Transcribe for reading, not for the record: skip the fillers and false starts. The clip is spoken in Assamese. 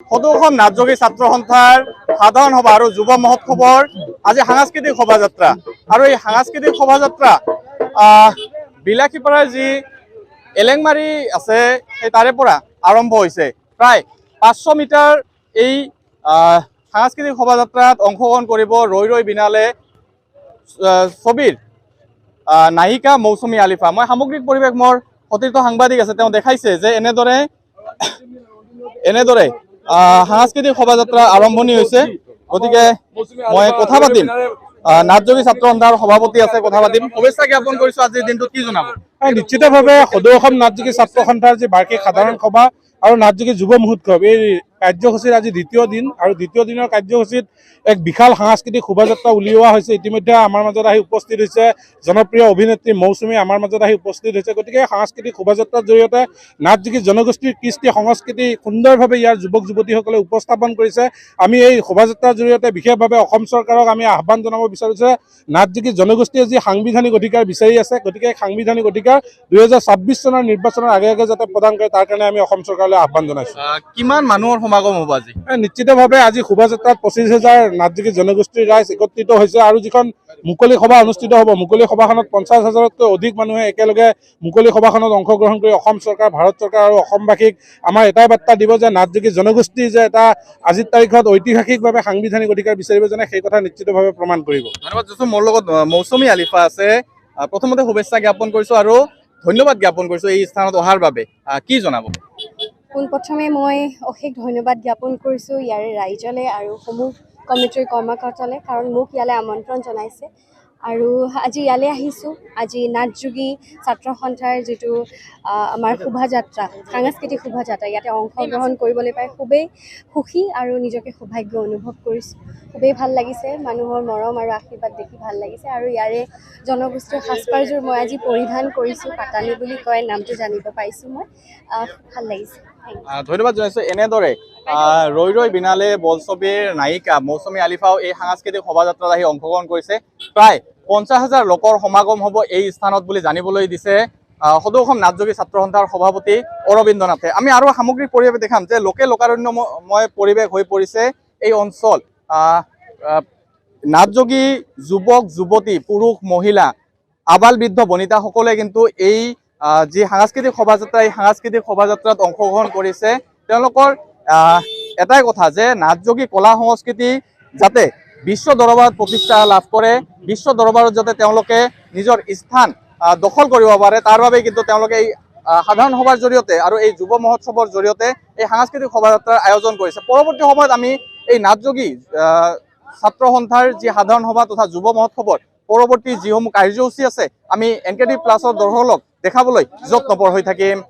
সদৌ অসম নাটযোগী ছাত্ৰ সন্থাৰ সাধাৰণ সভা আৰু যুৱ মহোৎসৱৰ আজি সাংস্কৃতিক শোভাযাত্ৰা আৰু এই সাংস্কৃতিক শোভাযাত্ৰা বিলাসীপাৰাৰ যি এলেংমাৰী আছে সেই তাৰে পৰা আৰম্ভ হৈছে। প্ৰায় 500 মিটাৰ এই সাংস্কৃতিক শোভাযাত্ৰাত অংশগ্ৰহণ কৰিব ৰৈ ৰৈ বিনালে ছবিৰ নায়িকা মৌচুমী আলিফা। মই সামগ্ৰিক পৰিৱেশ মোৰ সতীৰ্থ সাংবাদিক আছে, তেওঁ দেখাইছে যে এনেদৰে সাংস্কৃতিক শোভাযাত্ৰা আৰম্ভণি হৈছে। গতিকে মই কথা পাতিম, নাটযোগী ছাত্ৰ সন্থাৰ সভাপতি আছে, কথা পাতিম। শুভেচ্ছা জ্ঞাপন কৰিছো। আজিৰ দিনটোত কি জনাব? নিশ্চিতভাৱে সদৌ অসম নাটযোগী ছাত্ৰ সন্থাৰ যি বাৰ্ষিক সাধাৰণ সভা আৰু নাটযোগী যুৱ মহোৎসৱ এই কাৰ্যসূচীৰ আজি দ্বিতীয় দিন, আৰু দ্বিতীয় দিনৰ কাৰ্যসূচীত এক বিশাল সাংস্কৃতিক শোভাযাত্ৰা উলিওৱা হৈছে। ইতিমধ্যে আমাৰ মাজত আহি উপস্থিত হৈছে জনপ্ৰিয় অভিনেত্ৰী মৌচুমী, আমাৰ মাজত আহি উপস্থিত হৈছে। গতিকে সাংস্কৃতিক শোভাযাত্ৰাৰ জৰিয়তে নাটযোগী জনগোষ্ঠীৰ কৃষ্টি সংস্কৃতি সুন্দৰভাৱে ইয়াৰ যুৱক যুৱতীসকলে উপস্থাপন কৰিছে। আমি এই শোভাযাত্ৰাৰ জৰিয়তে বিশেষভাৱে অসম চৰকাৰক আমি আহ্বান জনাব বিচাৰিছোঁ যে নাটযোগী জনগোষ্ঠীয়ে যি সাংবিধানিক অধিকাৰ বিচাৰি আছে, গতিকে সাংবিধানিক অধিকাৰ 2026 চনৰ নিৰ্বাচনৰ আগে আগে যাতে প্ৰদান কৰে, তাৰ কাৰণে আমি অসম চৰকাৰলৈ আহ্বান জনাইছোঁ। কিমান মানুহৰ সমাগম হ'ব আজি? নিশ্চিতভাৱে আজি শোভাযাত্ৰাত 25,000 নাটযোগী জনগোষ্ঠীৰ ৰাইজ একত্ৰিত হৈছে, আৰু যিখন মুকলি সভা অনুষ্ঠিত হ'ব, মুকলি সভাখনত 50,000তকৈ অধিক মানুহে একেলগে মুকলি সভাখনত অংশগ্ৰহণ কৰি অসম চৰকাৰ, ভাৰত চৰকাৰ আৰু অসমবাসীক আমাৰ এটাই বাৰ্তা দিব যে নাটযোগী জনগোষ্ঠী যে এটা আজিৰ তাৰিখত ঐতিহাসিকভাৱে সাংবিধানিক অধিকাৰ বিচাৰিব জানে, সেই কথা নিশ্চিতভাৱে প্ৰমাণ কৰিব। ধন্যবাদ। মোৰ লগত মৌচুমী আলিফা আছে। প্ৰথমতে শুভেচ্ছা জ্ঞাপন কৰিছোঁ আৰু ধন্যবাদ জ্ঞাপন কৰিছোঁ এই স্থানত অহাৰ বাবে। কি জনাব? পোনপ্ৰথমে মই অশেষ ধন্যবাদ জ্ঞাপন কৰিছোঁ ইয়াৰে ৰাইজলৈ আৰু সমূহ কমিটিৰ কৰ্মকৰ্তালৈ, কাৰণ মোক ইয়ালৈ আমন্ত্ৰণ জনাইছে আৰু আজি ইয়ালৈ আহিছোঁ। আজি নাটযোগী ছাত্ৰ সন্থাৰ যিটো আমাৰ শোভাযাত্ৰা, সাংস্কৃতিক শোভাযাত্ৰা, ইয়াতে অংশগ্ৰহণ কৰিবলৈ পাই খুবেই সুখী আৰু নিজকে সৌভাগ্য অনুভৱ কৰিছোঁ। খুবেই ভাল লাগিছে, মানুহৰ মৰম আৰু আশীৰ্বাদ দেখি ভাল লাগিছে। আৰু ইয়াৰে জনগোষ্ঠীয় সাজপাৰযোৰ মই আজি পৰিধান কৰিছোঁ, পাতানি বুলি কয়, নামটো জানিব পাৰিছোঁ মই। ভাল লাগিছে। ধন্যবাদ জনাইছোঁ। এনেদৰে ৰৈ ৰৈ বিনালে বোলছবিৰ নায়িকা মৌচুমী আলিফাও এই সাংস্কৃতিক শোভাযাত্ৰাত আহি অংশগ্ৰহণ কৰিছে। প্ৰায় 50,000 লোকৰ সমাগম হ'ব এই স্থানত বুলি জানিবলৈ দিছে সদৌ অসম নাটযোগী ছাত্ৰ সন্থাৰ সভাপতি অৰবিন্দ নাথে। আমি আৰু সামগ্ৰিক পৰিৱেশ দেখাম যে লোকাৰণ্যময় পৰিৱেশ হৈ পৰিছে এই অঞ্চল। নাটযোগী যুৱক যুৱতী, পুৰুষ মহিলা, আবাল বৃদ্ধ বনিতাসকলে কিন্তু এই যি সাংস্কৃতিক শোভাযাত্ৰা, এই সাংস্কৃতিক শোভাযাত্ৰাত অংশগ্ৰহণ কৰিছে। তেওঁলোকৰ এটাই কথা যে নাটযোগী কলা সংস্কৃতি যাতে বিশ্ব দৰবাৰত প্ৰতিষ্ঠা লাভ কৰে, বিশ্ব দৰবাৰত যাতে তেওঁলোকে নিজৰ স্থান দখল কৰিব পাৰে, তাৰ বাবে কিন্তু তেওঁলোকে এই সাধাৰণ সভাৰ জৰিয়তে আৰু এই যুৱ মহোৎসৱৰ জৰিয়তে এই সাংস্কৃতিক শোভাযাত্ৰাৰ আয়োজন কৰিছে। পৰৱৰ্তী সময়ত আমি এই নাটযোগী ছাত্ৰ সন্থাৰ যি সাধাৰণ সভা তথা যুৱ মহোৎসৱৰ পৰৱৰ্তী যিসমূহ কাৰ্যসূচী আছে, আমি NKTV+ দৰ্শকক দেখাবলৈ যত্নপৰ হৈ থাকিম।